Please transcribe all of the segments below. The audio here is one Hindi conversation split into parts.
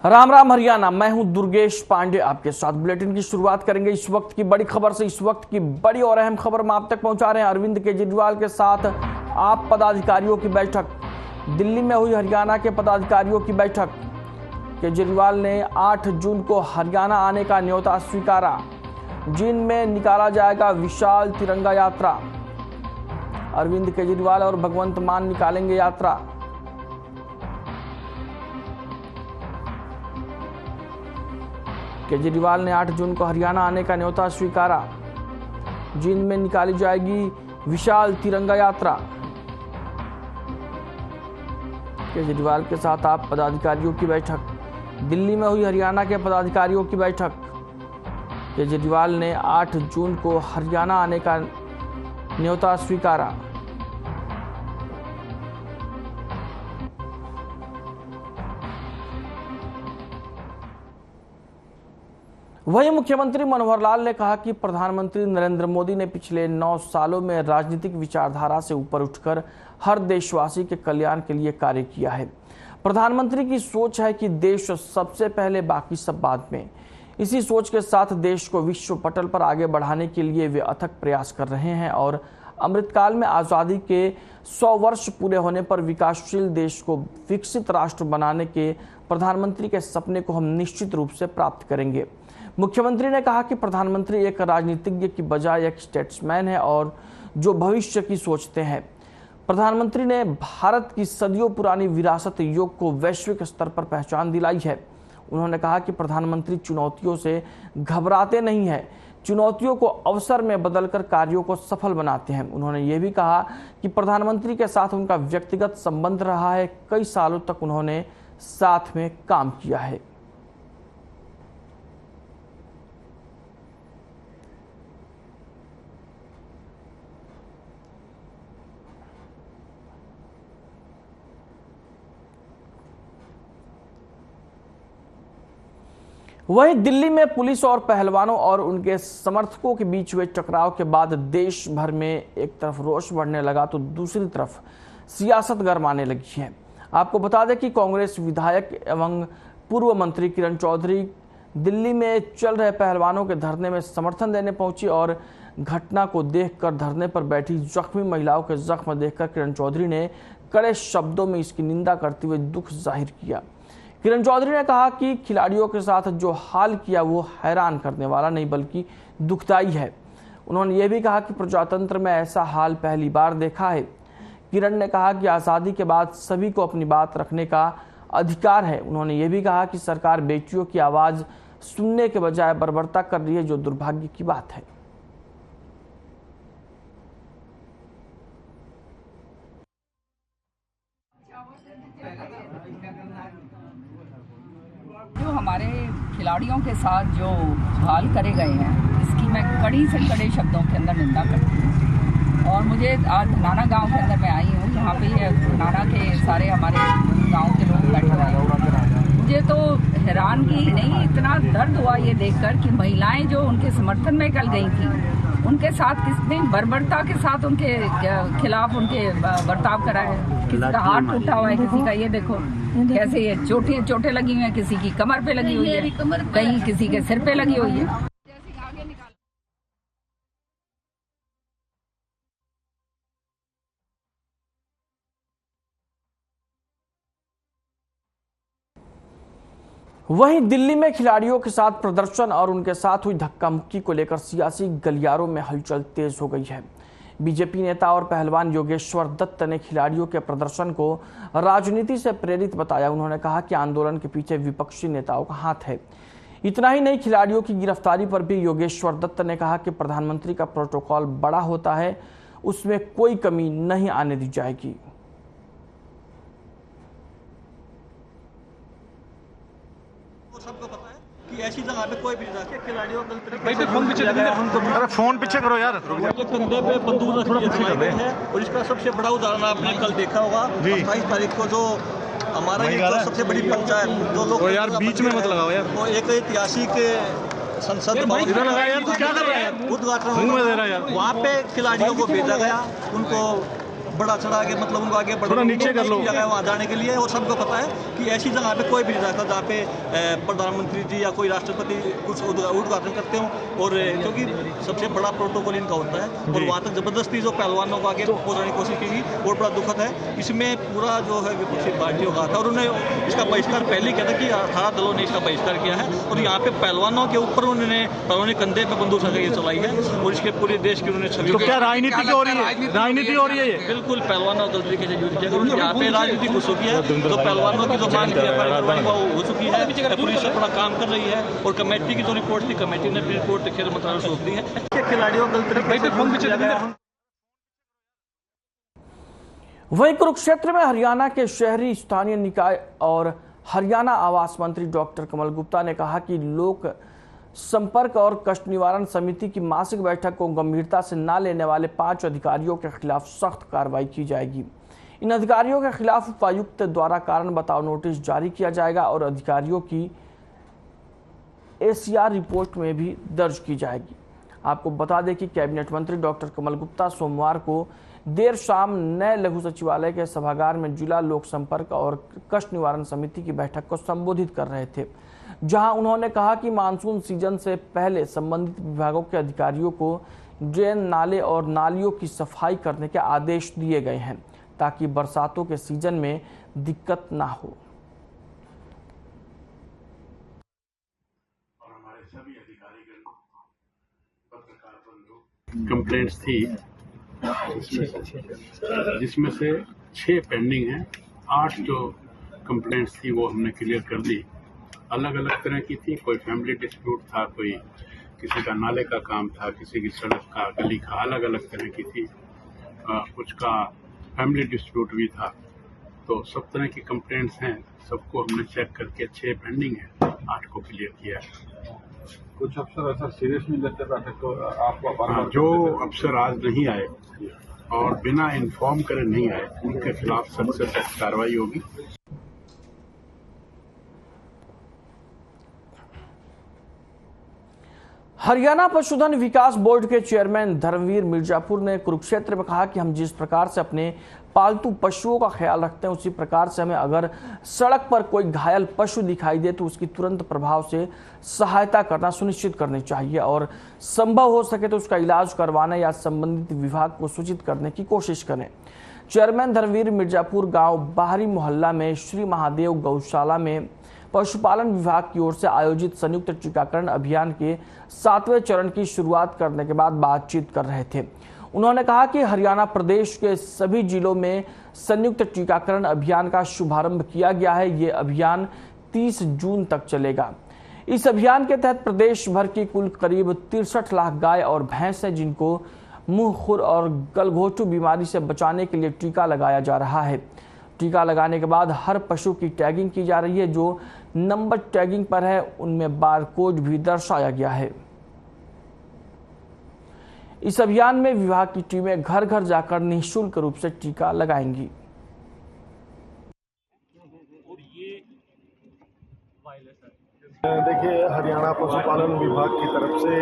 राम राम हरियाणा। मैं हूं दुर्गेश पांडे, आपके साथ बुलेटिन की शुरुआत करेंगे इस वक्त की बड़ी खबर से। इस वक्त की बड़ी और अहम खबर हम आप तक पहुंचा रहे हैं। अरविंद केजरीवाल के साथ आप पदाधिकारियों की बैठक। दिल्ली में हुई हरियाणा के पदाधिकारियों की बैठक। केजरीवाल ने 8 जून को हरियाणा आने का न्योता स्वीकारा। जींद में निकाला जाएगा विशाल तिरंगा यात्रा। अरविंद केजरीवाल और भगवंत मान निकालेंगे यात्रा। केजरीवाल ने 8 जून को हरियाणा आने का न्योता स्वीकारा। जींद में निकाली जाएगी विशाल तिरंगा यात्रा। केजरीवाल के साथ आप पदाधिकारियों की बैठक। दिल्ली में हुई हरियाणा के पदाधिकारियों की बैठक। केजरीवाल ने 8 जून को हरियाणा आने का न्योता स्वीकारा। वहीं मुख्यमंत्री मनोहर लाल ने कहा कि प्रधानमंत्री नरेंद्र मोदी ने पिछले 9 सालों में राजनीतिक विचारधारा से ऊपर उठकर हर देशवासी के कल्याण के लिए कार्य किया है। प्रधानमंत्री की सोच है कि देश सबसे पहले, बाकी सब बाद में। इसी सोच के साथ देश को विश्व पटल पर आगे बढ़ाने के लिए वे अथक प्रयास कर रहे हैं और अमृतकाल में आज़ादी के 100 वर्ष पूरे होने पर विकासशील देश को विकसित राष्ट्र बनाने के प्रधानमंत्री के सपने को हम निश्चित रूप से प्राप्त करेंगे। मुख्यमंत्री ने कहा कि प्रधानमंत्री एक राजनीतिज्ञ की बजाय एक स्टेट्समैन है और जो भविष्य की सोचते हैं। प्रधानमंत्री ने भारत की सदियों पुरानी विरासत योग को वैश्विक स्तर पर पहचान दिलाई है। उन्होंने कहा कि प्रधानमंत्री चुनौतियों से घबराते नहीं हैं, चुनौतियों को अवसर में बदलकर कार्यों को सफल बनाते हैं। उन्होंने ये भी कहा कि प्रधानमंत्री के साथ उनका व्यक्तिगत संबंध रहा है। कई सालों तक उन्होंने साथ में काम किया है। वहीं दिल्ली में पुलिस और पहलवानों और उनके समर्थकों के बीच हुए टकराव के बाद देश भर में एक तरफ रोष बढ़ने लगा तो दूसरी तरफ सियासत गरमाने लगी है। आपको बता दें कि कांग्रेस विधायक एवं पूर्व मंत्री किरण चौधरी दिल्ली में चल रहे पहलवानों के धरने में समर्थन देने पहुंची और घटना को देखकर धरने पर बैठी जख्मी महिलाओं के जख्म देखकर किरण चौधरी ने कड़े शब्दों में इसकी निंदा करते हुए दुख जाहिर किया। किरण चौधरी ने कहा कि खिलाड़ियों के साथ जो हाल किया वो हैरान करने वाला नहीं बल्कि दुखदाई है। उन्होंने ये भी कहा कि प्रजातंत्र में ऐसा हाल पहली बार देखा है। किरण ने कहा कि आज़ादी के बाद सभी को अपनी बात रखने का अधिकार है। उन्होंने ये भी कहा कि सरकार बेटियों की आवाज़ सुनने के बजाय बर्बरता कर रही है, जो दुर्भाग्य की बात है। जो हमारे खिलाड़ियों के साथ जो हाल करे गए हैं, इसकी मैं कड़ी से कड़े शब्दों के अंदर निंदा करती हूँ। और मुझे आज धनाना गांव के अंदर मैं आई हूँ, यहाँ पे धनाना के सारे हमारे गांव के लोग बैठे हुए हैं। मुझे तो हैरानगी नहीं, इतना दर्द हुआ ये देखकर कि महिलाएं जो उनके समर्थन में कल गई थी, उनके साथ किसने बर्बरता के साथ उनके खिलाफ उनके बर्ताव करा है। किसी का हाथ टूटा हुआ है, किसी का ये देखो कैसे ये चोटें लगी हुई हैं, किसी की कमर पे लगी हुई है, कहीं किसी के सिर पे लगी हुई है। वहीं दिल्ली में खिलाड़ियों के साथ प्रदर्शन और उनके साथ हुई धक्का मुक्की को लेकर सियासी गलियारों में हलचल तेज हो गई है। बीजेपी नेता और पहलवान योगेश्वर दत्त ने खिलाड़ियों के प्रदर्शन को राजनीति से प्रेरित बताया। उन्होंने कहा कि आंदोलन के पीछे विपक्षी नेताओं का हाथ है। इतना ही नहीं, खिलाड़ियों की गिरफ्तारी पर भी योगेश्वर दत्त ने कहा कि प्रधानमंत्री का प्रोटोकॉल बड़ा होता है, उसमें कोई कमी नहीं आने दी जाएगी। सबको पता है कि ऐसी जगह पे कोई भी जाके खिलाड़ियों को अरे फोन पीछे करो यार। उनके कंधे पे बंदूक रखी है और इसका सबसे बड़ा उदाहरण आपने कल देखा होगा। 28 तारीख को जो हमारा ये तो सबसे बड़ी पंचायत जो लोग यार बीच में मत लगाओ यार, वो एक ऐतिहासिक संसद भवन उद्घाटन, वहाँ पे खिलाड़ियों को भेजा गया, उनको बड़ा चढ़ा के मतलब उनको आगे थोड़ा नीचे कर लो जगह वहाँ जाने के लिए। और सबको पता है कि ऐसी जगह पे कोई भी नहीं जाता जहाँ पे प्रधानमंत्री जी या कोई राष्ट्रपति कुछ उद्घाटन करते हो, और क्योंकि सबसे बड़ा प्रोटोकॉल इनका होता है, और वहाँ तक जबरदस्ती जो पहलवानों को आगे पहुँचाने की कोशिश की और बड़ा दुखद है। इसमें पूरा जो है विपक्षी पार्टियों का था, और उन्होंने इसका बहिष्कार पहले ही किया था कि 18 दलों ने इसका बहिष्कार किया है, और यहाँ पे पहलवानों के ऊपर उन्होंने कंधे पे बंदूक ये चलाई है, और इसके पूरे देश की उन्होंने छवि। तो क्या राजनीति हो रही है? राजनीति हो रही है ये? बिल्कुल पहलवानों को तरीके से यूज किया। यहाँ पे राजनीति घुस चुकी है, तो पहलवानों की जो मांग हो चुकी है, पुलिस अपना काम कर रही है, और कमेटी की जो रिपोर्ट थी, कमेटी ने अपनी रिपोर्ट खेल मंत्रालय सौंप दी है। खिलाड़ियों को वहीं कुरुक्षेत्र में हरियाणा के शहरी स्थानीय निकाय और हरियाणा आवास मंत्री डॉक्टर कमल गुप्ता ने कहा कि लोक संपर्क और कष्ट निवारण समिति की मासिक बैठक को गंभीरता से न लेने वाले 5 अधिकारियों के खिलाफ सख्त कार्रवाई की जाएगी। इन अधिकारियों के खिलाफ उपायुक्त द्वारा कारण बताओ नोटिस जारी किया जाएगा और अधिकारियों की ACR रिपोर्ट में भी दर्ज की जाएगी। आपको बता दें कि कैबिनेट मंत्री डॉक्टर कमल गुप्ता सोमवार को देर शाम नए लघु सचिवालय के सभागार में जिला लोक संपर्क और कष्ट निवारण समिति की बैठक को संबोधित कर रहे थे, जहां उन्होंने कहा कि मानसून सीजन से पहले संबंधित विभागों के अधिकारियों को ड्रेन, नाले और नालियों की सफाई करने के आदेश दिए गए हैं ताकि बरसातों के सीजन में दिक्कत ना हो। कंप्लेंट्स थी जिसमें से 6 पेंडिंग हैं। 8 जो कंप्लेंट्स थी वो हमने क्लियर कर दी। अलग अलग तरह की थी, कोई फैमिली डिस्प्यूट था, कोई किसी का नाले का काम था, किसी की सड़क का, गली का, अलग अलग तरह की थी। कुछ का फैमिली डिस्प्यूट भी था। तो सब तरह की कंप्लेंट्स हैं, सबको हमने चेक करके 6 पेंडिंग है, 8 को क्लियर किया है। कुछ अफसर ऐसा सीरियस नहीं लेते बैठक को, आपको जो अफसर आज नहीं आए और बिना इन्फॉर्म करे नहीं आए, उनके खिलाफ सख्त से सख्त कार्रवाई होगी। हरियाणा पशुधन विकास बोर्ड के चेयरमैन धर्मवीर मिर्जापुर ने कुरुक्षेत्र में कहा कि हम जिस प्रकार से अपने पालतू पशुओं का ख्याल रखते हैं, उसी प्रकार से हमें अगर सड़क पर कोई घायल पशु दिखाई दे तो उसकी तुरंत प्रभाव से सहायता करना सुनिश्चित करनी चाहिए और संभव हो सके तो उसका इलाज करवाने या संबंधित विभाग को सूचित करने की कोशिश करें। चेयरमैन धर्मवीर मिर्जापुर गांव बाहरी मोहल्ला में श्री महादेव गौशाला में पशुपालन विभाग की ओर से आयोजित संयुक्त टीकाकरण अभियान के 7वें चरण की शुरुआत करने के बाद बातचीत कर रहे थे। उन्होंने कहा कि हरियाणा प्रदेश के सभी जिलों में संयुक्त टीकाकरण अभियान का शुभारंभ किया गया है। ये अभियान 30 जून तक चलेगा। इस अभियान के तहत प्रदेश भर की कुल करीब 63 लाख गाय और भैंस हैं, जिनको मुंह खुर और गलघोटू बीमारी से बचाने के लिए टीका लगाया जा रहा है। टीका लगाने के बाद हर पशु की टैगिंग की जा रही है। जो नंबर टैगिंग पर है उनमें बारकोड भी दर्शाया गया है। इस अभियान में विभाग की टीमें घर घर जाकर निःशुल्क रूप से टीका लगाएंगी। देखिए, हरियाणा पशुपालन विभाग की तरफ से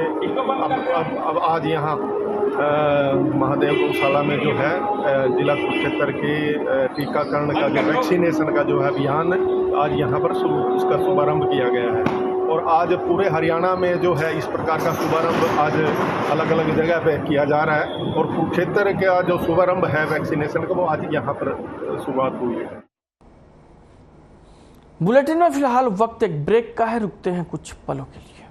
अब आज यहाँ महादेव गौशाला में जो है जिला कुरुक्षेत्र के टीकाकरण का जो वैक्सीनेशन का जो है अभियान आज यहाँ पर उसका शुभारंभ किया गया है। और आज पूरे हरियाणा में जो है इस प्रकार का शुभारंभ आज अलग अलग जगह पे किया जा रहा है। और कुरुक्षेत्र का जो शुभारंभ है वैक्सीनेशन का वो आज यहाँ पर शुरुआत हुई है। बुलेटिन में फिलहाल वक्त एक ब्रेक का है, रुकते हैं कुछ पलों के लिए।